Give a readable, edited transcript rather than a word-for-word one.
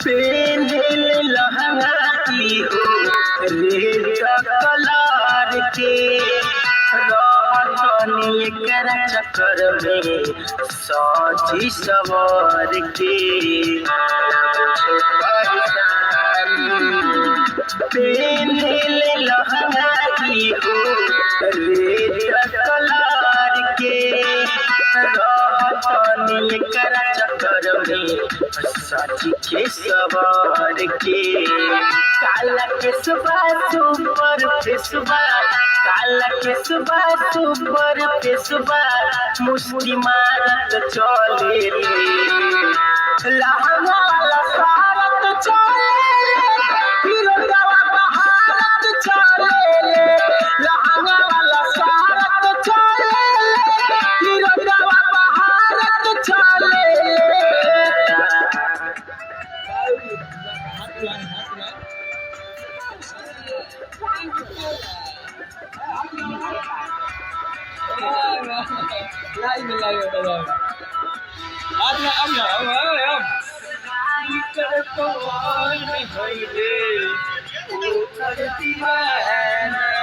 पेंधिल लहंगा की हो red colour के रहतनी एकरा चक्कर में सजी सवर के पेंधिल लहंगा की हो रेड कलर के रहतनी एकरा चक्कर में सजी के सवार के काला के सुबह सुपर फेसबा काला के सुबह सुपर फेसबा मुस्की मारत चले लहंगा वाला सारत चले फिरोजवा बहारत चले लहंगा वाला सारत चले फिरोजवा बहारत चले करती है